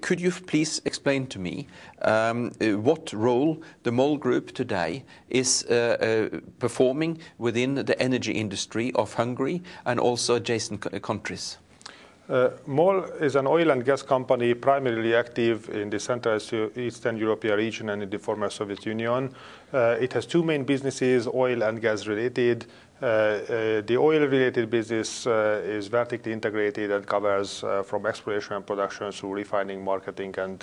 Could you please explain to me what role the MOL Group today is performing within the energy industry of Hungary and also adjacent countries? MOL is an oil and gas company primarily active in the Central Eastern European region and in the former Soviet Union. It has two main businesses, oil and gas related. The oil-related business is vertically integrated and covers from exploration and production through refining, marketing, and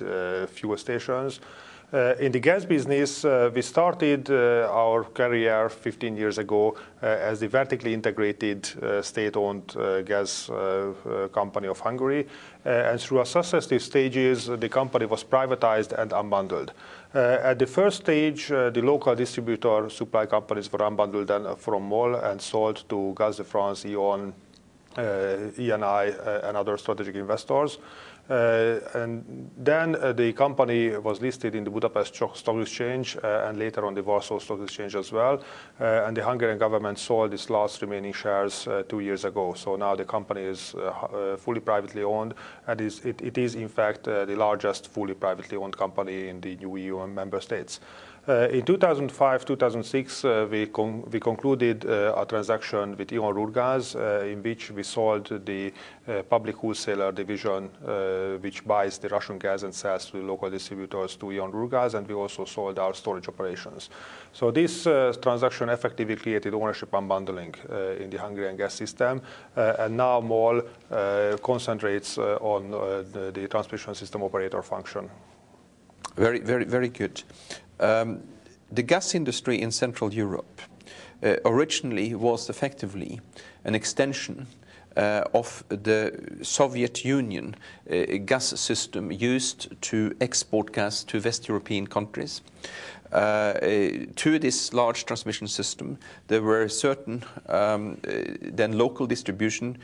fuel stations. In the gas business, we started our career 15 years ago as the vertically integrated state-owned gas company of Hungary. And through our successive stages, the company was privatized and unbundled. At the first stage, the local distributor supply companies were unbundled from MOL and sold to Gaz de France, E.ON, Eni, and other strategic investors. And then the company was listed in the Budapest Stock Exchange and later on the Warsaw Stock Exchange as well. And the Hungarian government sold its last remaining shares 2 years ago. So now the company is fully privately owned, and it is in fact the largest fully privately owned company in the new EU member states. In 2005-2006, we concluded a transaction with E.ON Rurgaz, in which we sold the public wholesaler division, which buys the Russian gas and sells to the local distributors to E.ON Rurgaz, and we also sold our storage operations. So this transaction effectively created ownership unbundling in the Hungarian gas system, and now MOL concentrates on the transmission system operator function. Very, very, very good. The gas industry in Central Europe originally was effectively an extension of the Soviet Union gas system used to export gas to West European countries. To this large transmission system, there were certain then local distribution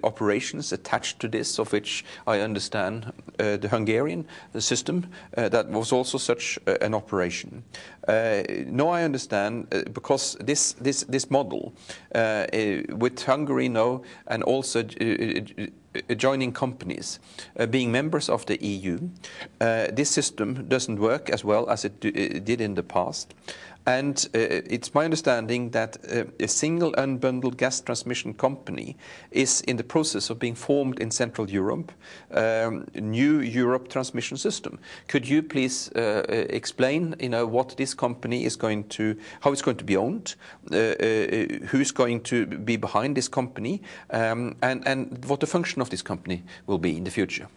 operations attached to this, of which I understand the Hungarian system that was also such an operation. Now I understand because this model with Hungary now and also adjoining companies being members of the EU, this system doesn't work as well as it did in the past. And it's my understanding that a single unbundled gas transmission company is in the process of being formed in Central Europe, New Europe Transmission System. Could you please explain, what this company is going to, how it's going to be owned, who's going to be behind this company, and what the function of this company will be in the future?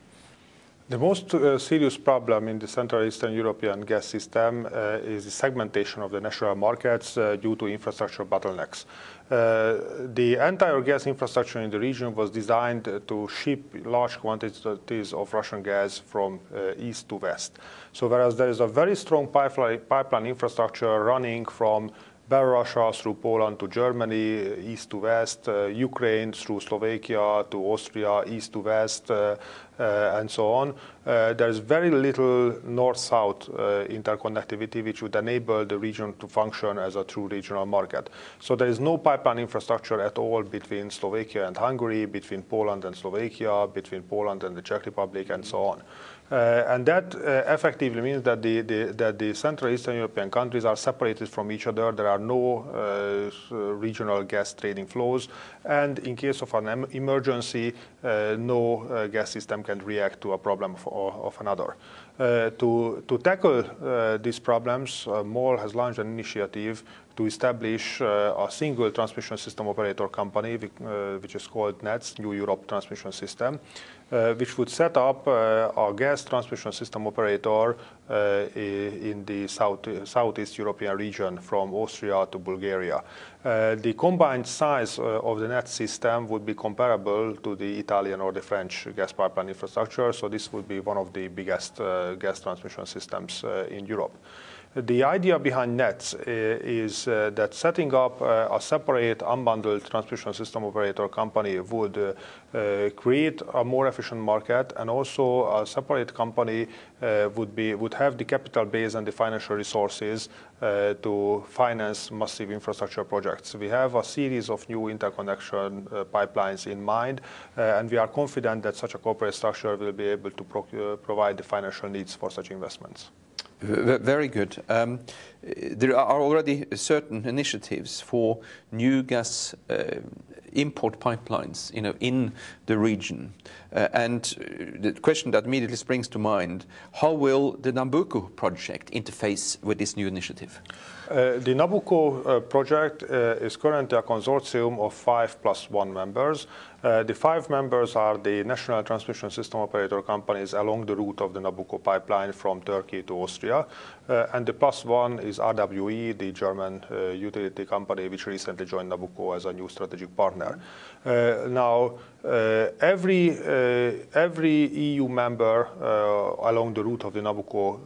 The most serious problem in the Central Eastern European gas system is the segmentation of the national markets due to infrastructure bottlenecks. The entire gas infrastructure in the region was designed to ship large quantities of Russian gas from east to west. So whereas there is a very strong pipeline infrastructure running from Belarus through Poland to Germany, east to west, Ukraine through Slovakia to Austria, east to west, and so on. There is very little north-south interconnectivity which would enable the region to function as a true regional market. So there is no pipeline infrastructure at all between Slovakia and Hungary, between Poland and Slovakia, between Poland and the Czech Republic, and so on. And that effectively means that the Central Eastern European countries are separated from each other. There are no regional gas trading flows, and in case of an emergency, no gas system can react to a problem of another. To tackle these problems, MOL has launched an initiative to establish a single transmission system operator company, which is called NETS, New Europe Transmission System, which would set up a gas transmission system operator in the Southeast European region from Austria to Bulgaria. The combined size of the NETS system would be comparable to the Italian or the French gas pipeline infrastructure, so this would be one of the biggest gas transmission systems in Europe. The idea behind NETS is that setting up a separate unbundled transmission system operator company would create a more efficient market, and also a separate company would have the capital base and the financial resources to finance massive infrastructure projects. We have a series of new interconnection pipelines in mind, and we are confident that such a corporate structure will be able to provide the financial needs for such investments. Very good. There are already certain initiatives for new gas import pipelines, in the region. And the question that immediately springs to mind: how will the Nabucco project interface with this new initiative? The Nabucco project is currently a consortium of 5+1 members. The 5 members are the national transmission system operator companies along the route of the Nabucco pipeline from Turkey to Austria. And the +1 is RWE, the German utility company, which recently joined Nabucco as a new strategic partner. Now, every EU member along the route of the Nabucco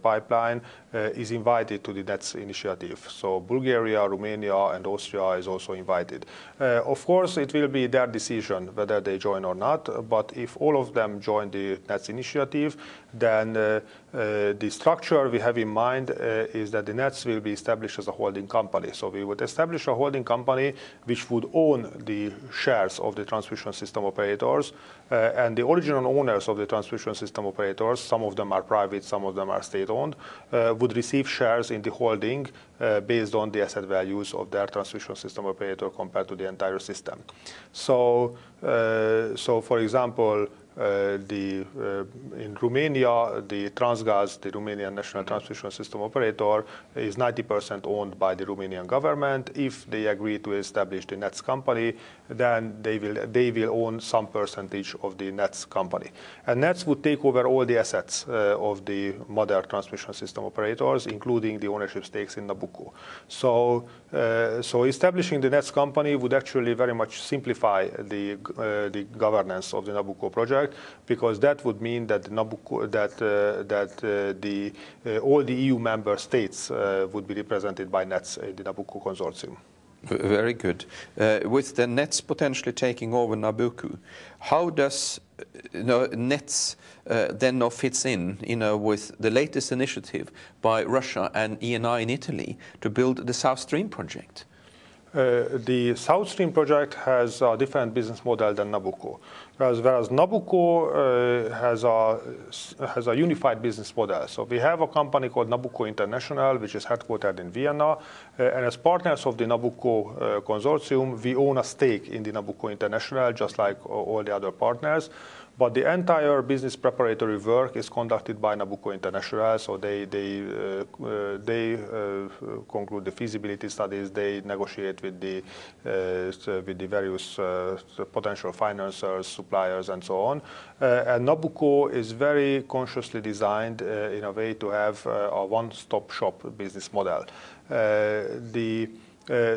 pipeline is invited to the NETS initiative. So Bulgaria, Romania, and Austria is also invited. Of course, it will be their decision whether they join or not. But if all of them join the NETS initiative, then the structure we have in mind is that the NETS will be established as a holding company. So we would establish a holding company which would own the shares of the transmission system operators, and the original owners of the transmission system operators, some of them are private, some of them are state-owned, would receive shares in the holding based on the asset values of their transmission system operator compared to the entire system. So for example, in Romania, the Transgaz, the Romanian national transmission system operator, is 90% owned by the Romanian government. If they agree to establish the NETS company, then they will own some percentage of the NETS company. And NETS would take over all the assets of the mother transmission system operators, including the ownership stakes in Nabucco. So establishing the NETS company would actually very much simplify the governance of the Nabucco project, because that would mean that all the EU member states would be represented by NETS in the Nabucco consortium. Very good. With the NETS potentially taking over Nabucco, how does NETS then now fits in, with the latest initiative by Russia and ENI in Italy to build the South Stream project? The South Stream project has a different business model than Nabucco. Whereas Nabucco has a unified business model. So we have a company called Nabucco International, which is headquartered in Vienna. And as partners of the Nabucco consortium, we own a stake in the Nabucco International, just like all the other partners. But the entire business preparatory work is conducted by Nabucco International. So they conclude the feasibility studies. They negotiate with the various potential financiers, suppliers, and so on. And Nabucco is very consciously designed in a way to have a one-stop shop business model.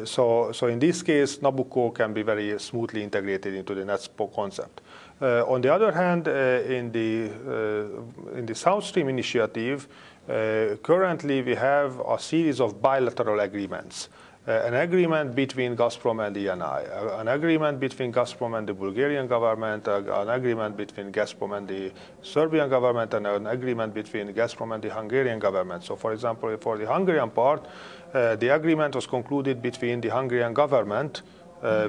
So in this case, Nabucco can be very smoothly integrated into the NETS concept. On the other hand, in the South Stream initiative, currently we have a series of bilateral agreements. An agreement between Gazprom and ENI, an agreement between Gazprom and the Bulgarian government, an agreement between Gazprom and the Serbian government, and an agreement between Gazprom and the Hungarian government. So, for example, for the Hungarian part, the agreement was concluded between the Hungarian government,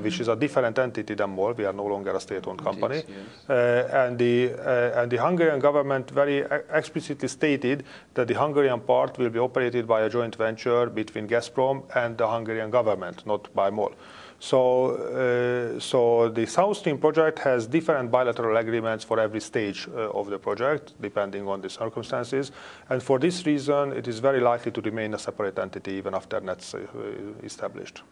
which is a different entity than MOL. We are no longer a state-owned company. Yes. And the Hungarian government very explicitly stated that the Hungarian part will be operated by a joint venture between Gazprom and the Hungarian government, not by MOL. So the South Stream project has different bilateral agreements for every stage of the project, depending on the circumstances. And for this reason, it is very likely to remain a separate entity even after NETS established.